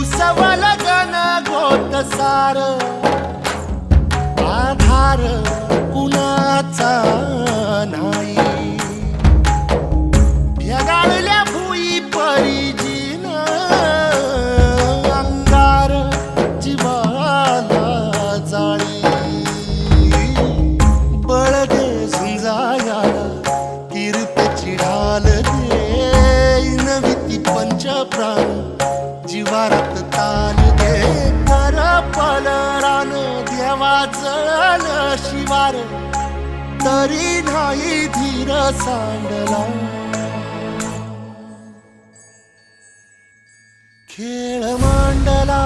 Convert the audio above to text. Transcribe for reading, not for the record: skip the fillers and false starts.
उसवल गण गोत सार आधार कुणाचा नाही भेगाळल्या भुई परिजीन अंगार जीवाला जाळी बळ दे झुंजायाला कीर्तीची ढाल दे नविती पंच प्राण जीवारात ताल दे कर पलरान देवा जळल शिवार तरी नाही धीर सांडला खेळ मांडला